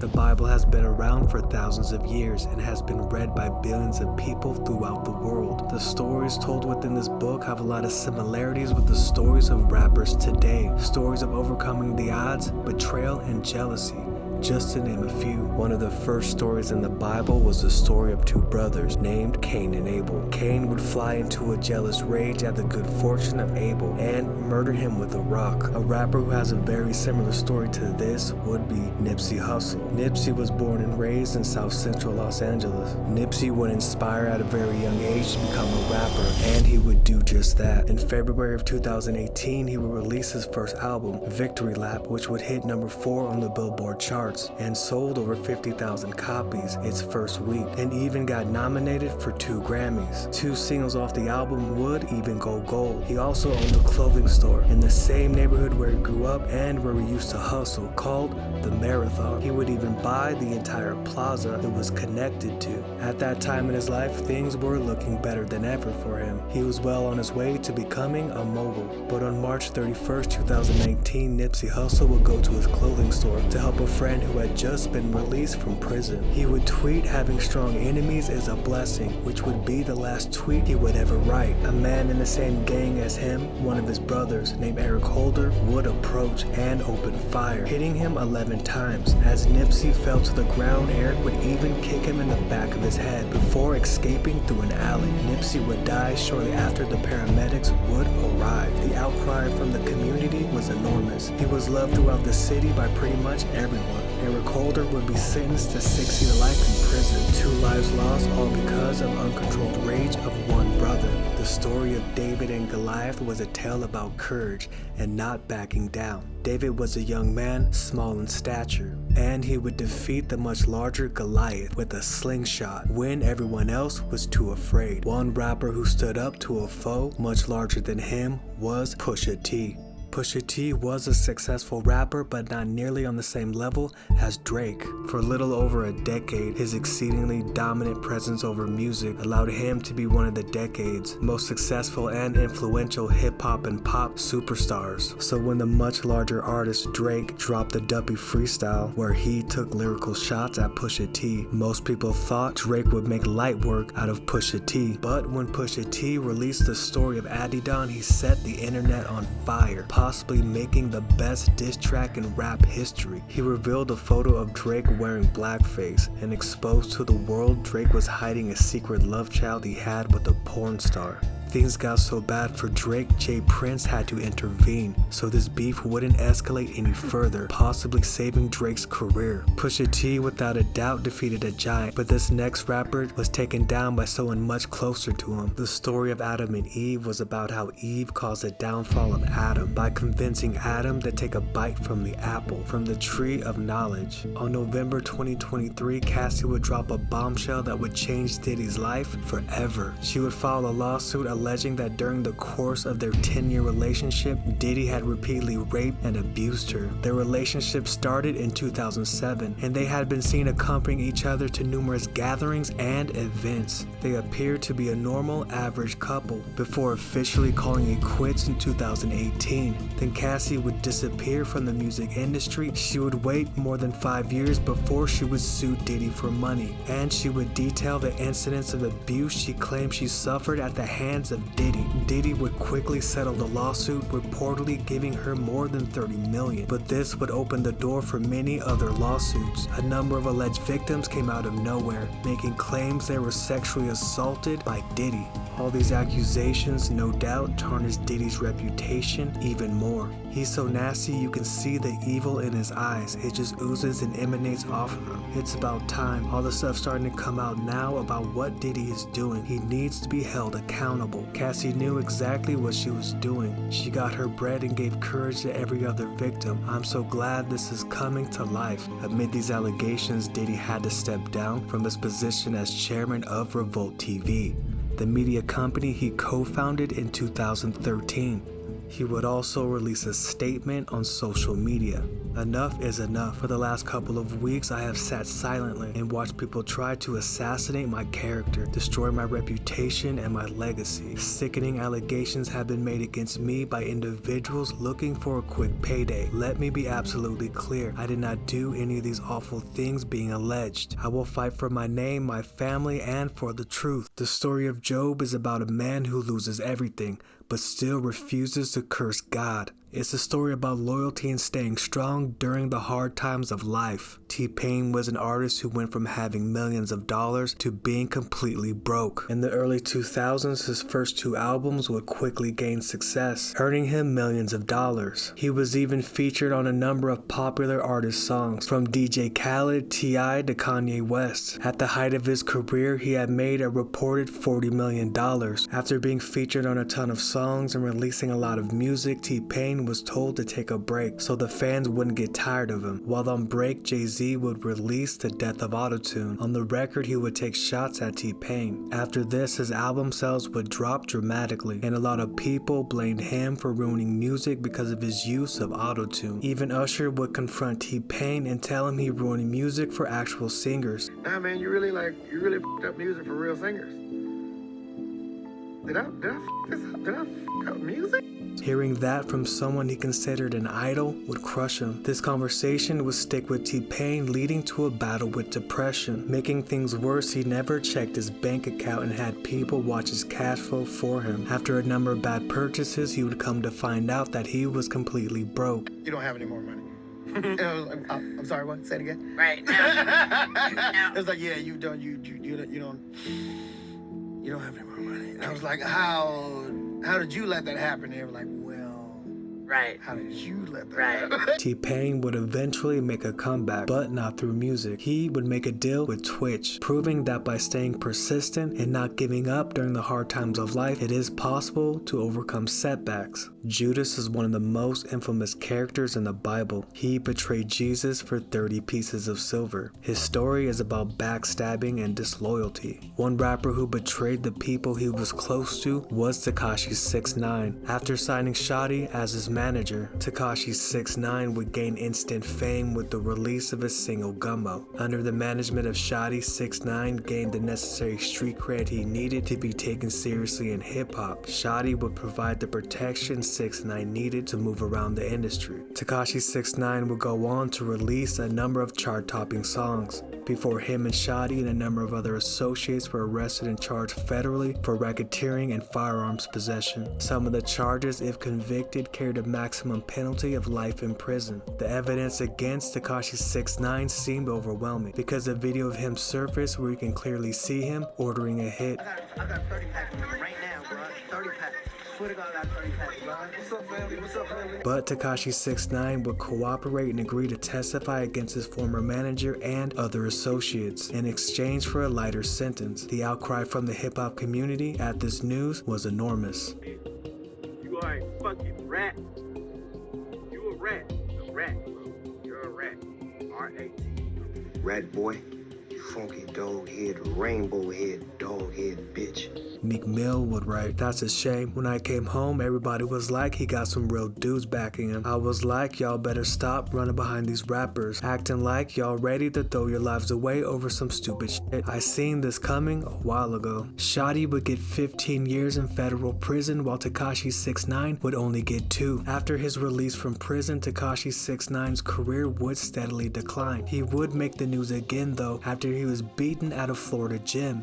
The Bible has been around for thousands of years and has been read by billions of people throughout the world. The stories told within this book have a lot of similarities with the stories of rappers today. Stories of overcoming the odds, betrayal, and jealousy, just to name a few. One of the first stories in the Bible was the story of two brothers named Cain and Abel. Cain would fly into a jealous rage at the good fortune of Abel and murder him with a rock. A rapper who has a very similar story to this would be Nipsey Hussle. Nipsey was born and raised in South Central Los Angeles. Nipsey would inspire at a very young age to become a rapper, and he would do just that. In February of 2018, he would release his first album, Victory Lap, which would hit number 4 on the Billboard chart and sold over 50,000 copies its first week, and even got nominated for 2 Grammys. 2 singles off the album would even go gold. He also owned a clothing store in the same neighborhood where he grew up and where he used to hustle, called the Marathon. He would even buy the entire plaza it was connected to. At that time in his life, things were looking better than ever for him. He was well on his way to becoming a mogul. But on March 31st, 2019, Nipsey Hussle would go to his clothing store to help a friend who had just been released from prison. He would tweet, "Having strong enemies is a blessing," which would be the last tweet he would ever write. A man in the same gang as him, one of his brothers named Eric Holder, would approach and open fire, hitting him 11 times. As Nipsey fell to the ground, Eric would even kick him in the back of his head before escaping through an alley. Nipsey would die shortly after the paramedics would arrive. The outcry from the community was enormous. He was loved throughout the city by pretty much everyone. Eric Holder would be sentenced to 6 years life in prison. 2 lives lost, all because of uncontrolled rage of one brother. The story of David and Goliath was a tale about courage and not backing down. David was a young man, small in stature, and he would defeat the much larger Goliath with a slingshot when everyone else was too afraid. One rapper who stood up to a foe much larger than him was Pusha T. Pusha T was a successful rapper, but not nearly on the same level as Drake. For a little over a decade, his exceedingly dominant presence over music allowed him to be one of the decade's most successful and influential hip-hop and pop superstars. So when the much larger artist Drake dropped the Duppy freestyle, where he took lyrical shots at Pusha T, most people thought Drake would make light work out of Pusha T. But when Pusha T released the story of Adidon, he set the internet on fire, possibly making the best diss track in rap history. He revealed a photo of Drake wearing blackface and exposed to the world Drake was hiding a secret love child he had with a porn star. Things got so bad for Drake, Jay Prince had to intervene so this beef wouldn't escalate any further, possibly saving Drake's career. Pusha T without a doubt defeated a giant, but this next rapper was taken down by someone much closer to him. The story of Adam and Eve was about how Eve caused the downfall of Adam by convincing Adam to take a bite from the apple from the tree of knowledge. On November 2023, Cassie would drop a bombshell that would change Diddy's life forever. She would file a lawsuit alleging that during the course of their 10-year relationship, Diddy had repeatedly raped and abused her. Their relationship started in 2007, and they had been seen accompanying each other to numerous gatherings and events. They appeared to be a normal, average couple before officially calling it quits in 2018. Then Cassie would disappear from the music industry. She would wait more than 5 years before she would sue Diddy for money, and she would detail the incidents of abuse she claimed she suffered at the hands of Diddy. Diddy would quickly settle the lawsuit, reportedly giving her more than $30 million. But this would open the door for many other lawsuits. A number of alleged victims came out of nowhere, making claims they were sexually assaulted by Diddy. All these accusations, no doubt, tarnished Diddy's reputation even more. He's so nasty you can see the evil in his eyes. It just oozes and emanates off of him. It's about time. All the stuff starting to come out now about what Diddy is doing. He needs to be held accountable. Cassie knew exactly what she was doing. She got her bread and gave courage to every other victim. I'm so glad this is coming to life. Amid these allegations, Diddy had to step down from his position as chairman of Revolt TV, the media company he co-founded in 2013. He would also release a statement on social media. Enough is enough. For the last couple of weeks, I have sat silently and watched people try to assassinate my character, destroy my reputation and my legacy. Sickening allegations have been made against me by individuals looking for a quick payday. Let me be absolutely clear. I did not do any of these awful things being alleged. I will fight for my name, my family, and for the truth. The story of Job is about a man who loses everything, but still refuses to curse God. It's a story about loyalty and staying strong during the hard times of life. T-Pain was an artist who went from having millions of dollars to being completely broke. In the early 2000s, his first 2 albums would quickly gain success, earning him millions of dollars. He was even featured on a number of popular artist songs, from DJ Khaled, T.I. to Kanye West. At the height of his career, he had made a reported $40 million. After being featured on a ton of songs and releasing a lot of music, T-Pain was told to take a break so the fans wouldn't get tired of him. While on break, Jay-Z would release The Death of Autotune. On the record, he would take shots at T-Pain. After this, his album sales would drop dramatically, and a lot of people blamed him for ruining music because of his use of autotune. Even Usher would confront T-Pain and tell him he ruined music for actual singers. Nah, man, you really f***ed up music for real singers. Did I f*** this up? Did I f*** up music? Hearing that from someone he considered an idol would crush him. This conversation would stick with T-Pain, leading to a battle with depression. Making things worse, he never checked his bank account and had people watch his cash flow for him. After a number of bad purchases, he would come to find out that he was completely broke. You don't have any more money. I'm sorry, what? Say it again. Right now. It was like, yeah, you don't have any more money. And I was like, how did you let that happen? They were like, well, right. How did you let that happen? T-Pain would eventually make a comeback, but not through music. He would make a deal with Twitch, proving that by staying persistent and not giving up during the hard times of life, it is possible to overcome setbacks. Judas is one of the most infamous characters in the Bible. He betrayed Jesus for 30 pieces of silver. His story is about backstabbing and disloyalty. One rapper who betrayed the people he was close to was Tekashi 6ix9ine. After signing Shotty as his manager, Tekashi 6ix9ine would gain instant fame with the release of his single Gummo. Under the management of Shotty, 6ix9ine gained the necessary street cred he needed to be taken seriously in hip-hop. Shotty would provide the protection 6ix9ine needed to move around the industry. Tekashi 6ix9ine would go on to release a number of chart-topping songs, before him and Shotty and a number of other associates were arrested and charged federally for racketeering and firearms possession. Some of the charges, if convicted, carried a maximum penalty of life in prison. The evidence against Tekashi 6ix9ine seemed overwhelming, because a video of him surfaced where you can clearly see him ordering a hit. I got 30 packs right now, bro. 30 packs. Swear to God, I got 30 packs, bro. What's up, family? What's up, family? But Tekashi 6ix9ine would cooperate and agree to testify against his former manager and other associates in exchange for a lighter sentence. The outcry from the hip-hop community at this news was enormous. You are a fucking rat. You a rat. A rat, bro. You're a rat. R-A-T. Rat boy, you funky dog head, rainbow head, dog head bitch. Meek Mill would write, "That's a shame. When I came home, everybody was like he got some real dudes backing him. I was like, y'all better stop running behind these rappers, acting like y'all ready to throw your lives away over some stupid shit. I seen this coming a while ago." Shotty would get 15 years in federal prison, while Tekashi 6ix9ine would only get 2. After his release from prison, Tekashi 6ix9ine's career would steadily decline. He would make the news again though, after he was beaten at a Florida gym.